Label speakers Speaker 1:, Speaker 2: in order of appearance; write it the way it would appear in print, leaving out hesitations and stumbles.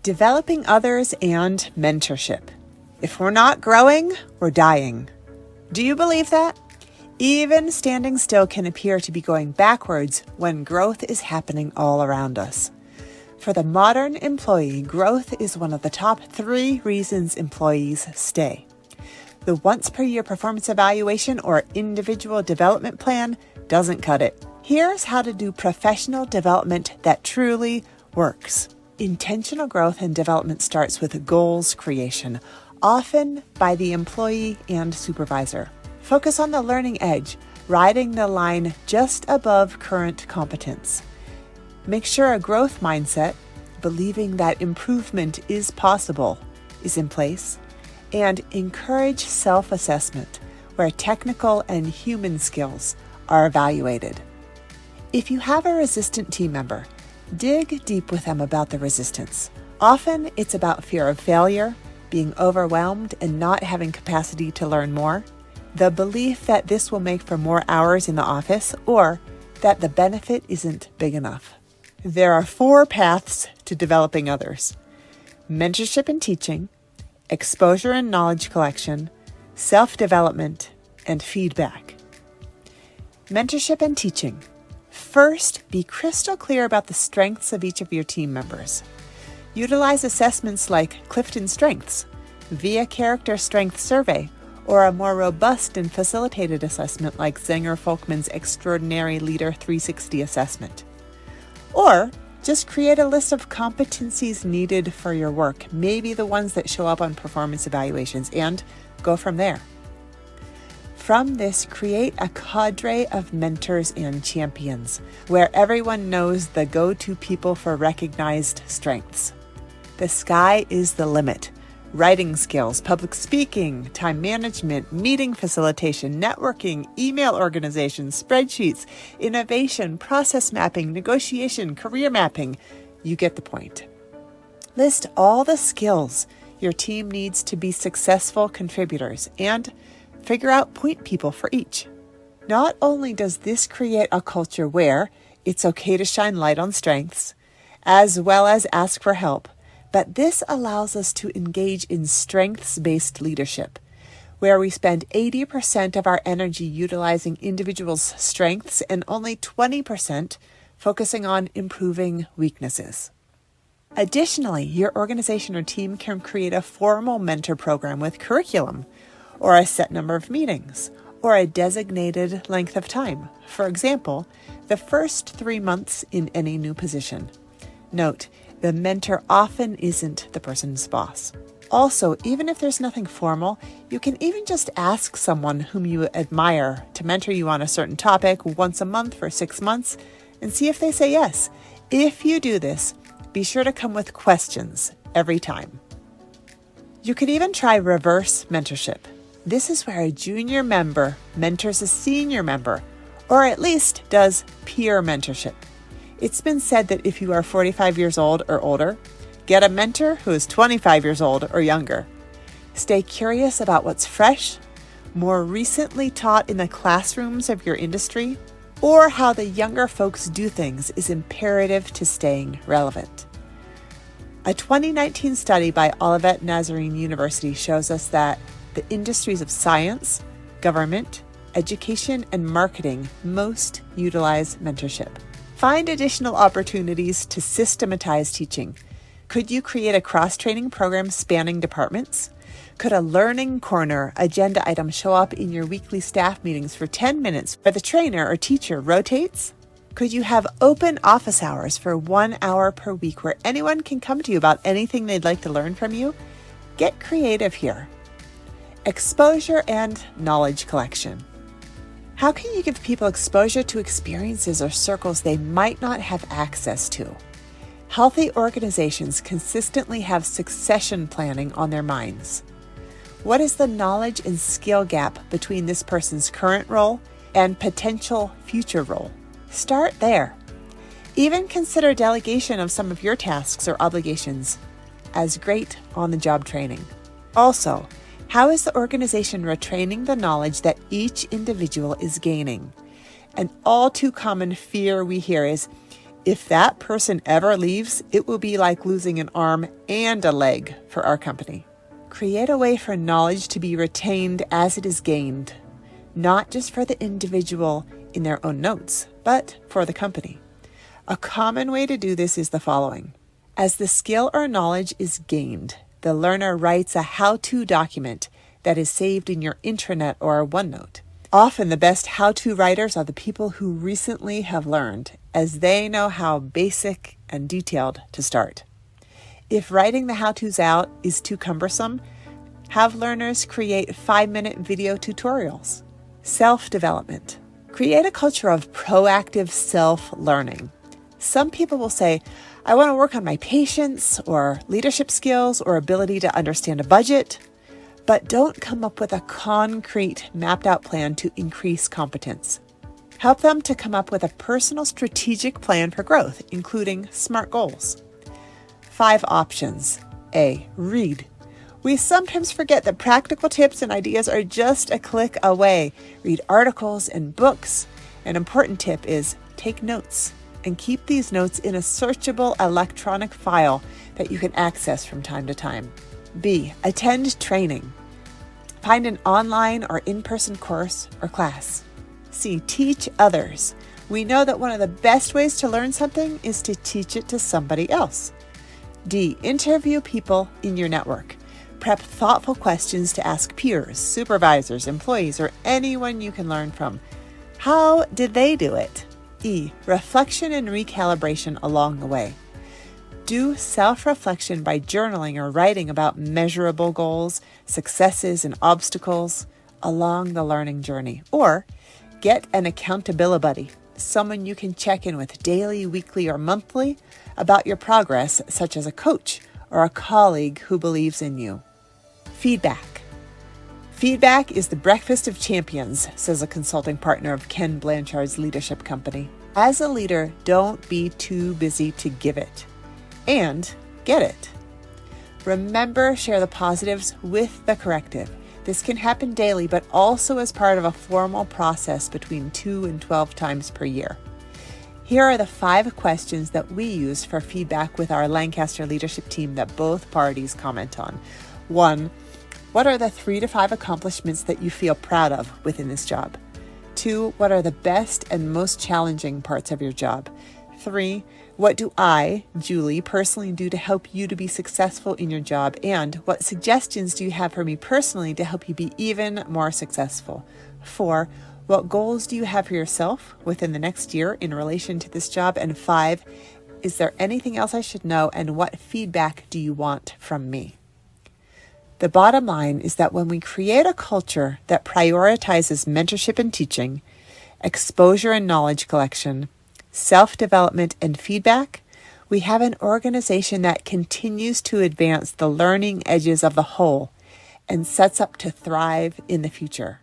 Speaker 1: Developing others and mentorship. If we're not growing, we're dying. Do you believe that? Even standing still can appear to be going backwards when growth is happening all around us. For the modern employee, growth is one of the top 3 reasons employees stay. The once-per-year performance evaluation or individual development plan doesn't cut it. Here's how to do professional development that truly works. Intentional growth and development starts with goals creation, often by the employee and supervisor. Focus on the learning edge, riding the line just above current competence. Make sure a growth mindset, believing that improvement is possible, is in place, and encourage self-assessment, where technical and human skills are evaluated. If you have a resistant team member, dig deep with them about the resistance. Often it's about fear of failure, being overwhelmed and not having capacity to learn more, the belief that this will make for more hours in the office, or that the benefit isn't big enough. There are 4 paths to developing others: mentorship and teaching, exposure and knowledge collection, self-development, and feedback. Mentorship and teaching. First, be crystal clear about the strengths of each of your team members. Utilize assessments like CliftonStrengths, via character strength survey, or a more robust and facilitated assessment like Zenger Folkman's Extraordinary Leader 360 assessment. Or just create a list of competencies needed for your work, maybe the ones that show up on performance evaluations, and go from there. From this, create a cadre of mentors and champions, where everyone knows the go-to people for recognized strengths. The sky is the limit. Writing skills, public speaking, time management, meeting facilitation, networking, email organization, spreadsheets, innovation, process mapping, negotiation, career mapping. You get the point. List all the skills your team needs to be successful contributors and figure out point people for each. Not only does this create a culture where it's okay to shine light on strengths, as well as ask for help, but this allows us to engage in strengths-based leadership, where we spend 80% of our energy utilizing individuals' strengths and only 20% focusing on improving weaknesses. Additionally, your organization or team can create a formal mentor program with curriculum, or a set number of meetings, or a designated length of time. For example, the first 3 months in any new position. Note, the mentor often isn't the person's boss. Also, even if there's nothing formal, you can even just ask someone whom you admire to mentor you on a certain topic once a month for 6 months and see if they say yes. If you do this, be sure to come with questions every time. You could even try reverse mentorship. This is where a junior member mentors a senior member, or at least does peer mentorship. It's been said that if you are 45 years old or older, get a mentor who is 25 years old or younger. Stay curious about what's fresh, more recently taught in the classrooms of your industry, or how the younger folks do things is imperative to staying relevant. A 2019 study by Olivet Nazarene University shows us that the industries of science, government, education, and marketing most utilize mentorship. Find additional opportunities to systematize teaching. Could you create a cross-training program spanning departments? Could a learning corner agenda item show up in your weekly staff meetings for 10 minutes where the trainer or teacher rotates? Could you have open office hours for 1 hour per week where anyone can come to you about anything they'd like to learn from you? Get creative here. Exposure and knowledge collection. How can you give people exposure to experiences or circles they might not have access to? Healthy organizations consistently have succession planning on their minds. What is the knowledge and skill gap between this person's current role and potential future role? Start there. Even consider delegation of some of your tasks or obligations as great on-the-job training. Also, how is the organization retraining the knowledge that each individual is gaining? An all too common fear we hear is, If that person ever leaves, it will be like losing an arm and a leg for our company. Create a way for knowledge to be retained as it is gained, not just for the individual in their own notes, but for the company. A common way to do this is the following. As the skill or knowledge is gained, the learner writes a how-to document that is saved in your intranet or OneNote. Often the best how-to writers are the people who recently have learned, as they know how basic and detailed to start. If writing the how-tos out is too cumbersome, have learners create 5-minute video tutorials. Self-development. Create a culture of proactive self-learning. Some people will say, I want to work on my patience or leadership skills or ability to understand a budget, but don't come up with a concrete, mapped-out plan to increase competence. Help them to come up with a personal strategic plan for growth, including SMART goals. 5 options. A. Read. We sometimes forget that practical tips and ideas are just a click away. Read articles and books. An important tip is take notes and keep these notes in a searchable electronic file that you can access from time to time. B. Attend training. Find an online or in-person course or class. C. Teach others. We know that one of the best ways to learn something is to teach it to somebody else. D. Interview people in your network. Prep thoughtful questions to ask peers, supervisors, employees, or anyone you can learn from. How did they do it? E. Reflection and recalibration along the way. Do self-reflection by journaling or writing about measurable goals, successes, and obstacles along the learning journey. Or get an accountability buddy, someone you can check in with daily, weekly, or monthly about your progress, such as a coach or a colleague who believes in you. Feedback. Feedback is the breakfast of champions, says a consulting partner of Ken Blanchard's leadership company. As a leader, don't be too busy to give it. And get it. Remember, share the positives with the corrective. This can happen daily, but also as part of a formal process between 2 and 12 times per year. Here are the 5 questions that we use for feedback with our Lancaster leadership team that both parties comment on. 1. What are the 3 to 5 accomplishments that you feel proud of within this job? 2. What are the best and most challenging parts of your job? 3. What do I, Julie, personally do to help you to be successful in your job? And what suggestions do you have for me personally to help you be even more successful? 4. What goals do you have for yourself within the next year in relation to this job? And 5. Is there anything else I should know? And what feedback do you want from me? The bottom line is that when we create a culture that prioritizes mentorship and teaching, exposure and knowledge collection, self-development and feedback, we have an organization that continues to advance the learning edges of the whole and sets up to thrive in the future.